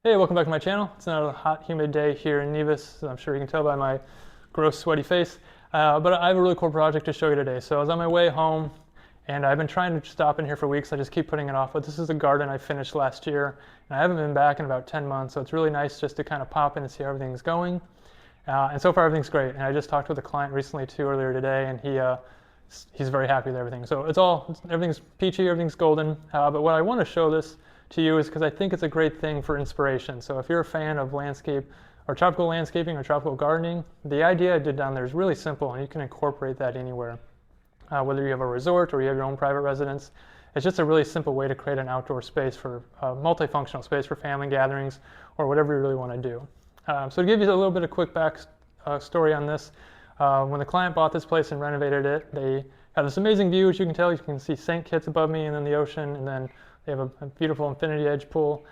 Hey, welcome back to my channel. It's another hot, humid day here in Nevis. I'm sure you can tell by my gross, sweaty face. But I have a really cool project to show you today. So I was on my way home, and I've been trying to stop in here for weeks. I just keep putting it off. But this is a garden I finished last year, and I haven't been back in about 10 months. So it's really nice just to kind of pop in and see how everything's going. And so far, everything's great. And I just talked with a client recently too earlier today, and he's very happy with everything. So everything's peachy, everything's golden. But what I want to show this to you is because I think it's a great thing for inspiration. So if you're a fan of landscape or tropical landscaping or tropical gardening, the idea I did down there is really simple, and you can incorporate that anywhere. Whether you have a resort or you have your own private residence, it's just a really simple way to create an outdoor space for multifunctional space for family gatherings or whatever you really want to do. So to give you a little bit of quick back story on this, when the client bought this place and renovated it, they have this amazing view, as you can tell. You can see St. Kitts above me and then the ocean, and then they have a beautiful infinity edge pool.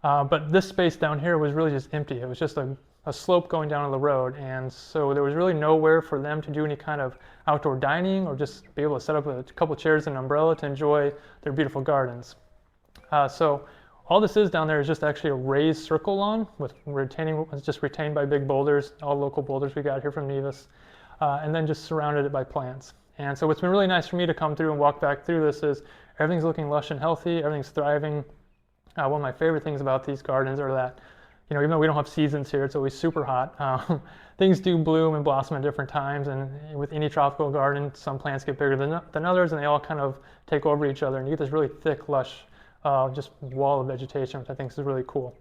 But this space down here was really just empty. It was just a slope going down on the road, and so there was really nowhere for them to do any kind of outdoor dining or just be able to set up a couple chairs and an umbrella to enjoy their beautiful gardens. So all this is down there is just actually a raised circle lawn with it's just retained by big boulders, all local boulders we got here from Nevis, and then just surrounded it by plants. And so what's been really nice for me to come through and walk back through this is everything's looking lush and healthy, everything's thriving. One of my favorite things about these gardens are that, even though we don't have seasons here, it's always super hot. Things do bloom and blossom at different times, and with any tropical garden, some plants get bigger than others, and they all kind of take over each other, and you get this really thick, lush, just wall of vegetation, which I think is really cool.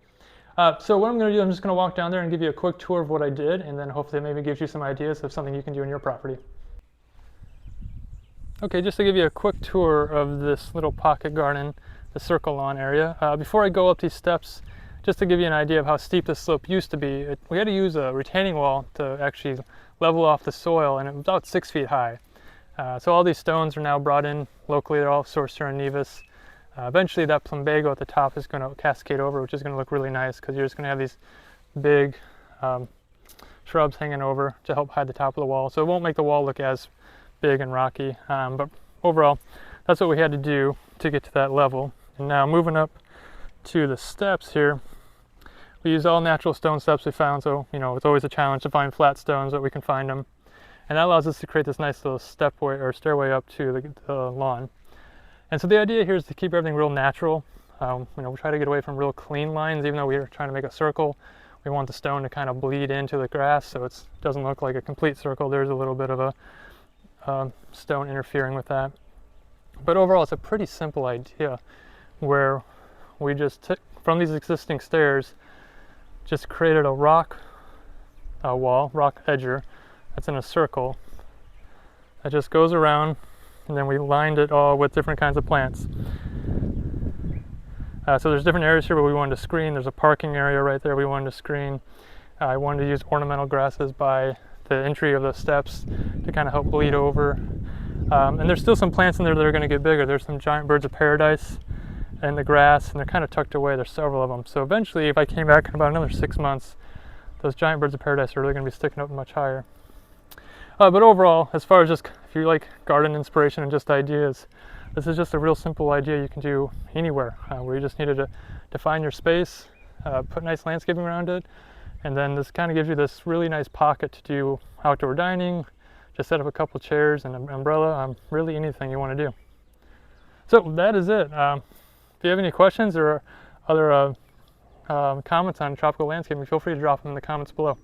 So what I'm going to do, I'm just going to walk down there and give you a quick tour of what I did, and then hopefully it maybe gives you some ideas of something you can do in your property. Okay, just to give you a quick tour of this little pocket garden, the circle lawn area. Before I go up these steps, just to give you an idea of how steep this slope used to be, we had to use a retaining wall to actually level off the soil, and it was about 6 feet high. So all these stones are now brought in locally. They're all sourced here in Nevis. Eventually that plumbago at the top is going to cascade over, which is going to look really nice because you're just going to have these big shrubs hanging over to help hide the top of the wall. So it won't make the wall look as big and rocky, but overall that's what we had to do to get to that level. And now moving up to the steps here, we used all natural stone steps we found, so it's always a challenge to find flat stones, but we can find them, and that allows us to create this nice little stepway or stairway up to the lawn. And so the idea here is to keep everything real natural. We try to get away from real clean lines. Even though we are trying to make a circle, we want the stone to kind of bleed into the grass so it doesn't look like a complete circle. There's a little bit of a stone interfering with that. But overall, it's a pretty simple idea where we just took from these existing stairs, just created a rock wall, rock edger that's in a circle that just goes around, and then we lined it all with different kinds of plants. So there's different areas here where we wanted to screen. There's a parking area right there we wanted to screen. I wanted to use ornamental grasses by the entry of the steps to kind of help bleed over. And there's still some plants in there that are going to get bigger. There's some giant birds of paradise in the grass, and they're kind of tucked away. There's several of them. So eventually, if I came back in about another 6 months, those giant birds of paradise are really going to be sticking up much higher. But overall, as far as just if you like garden inspiration and just ideas, this is just a real simple idea you can do anywhere, where you just needed to define your space, put nice landscaping around it, and then this kind of gives you this really nice pocket to do outdoor dining, just set up a couple chairs and an umbrella, really anything you want to do. So that is it. If you have any questions or other comments on tropical landscaping, feel free to drop them in the comments below.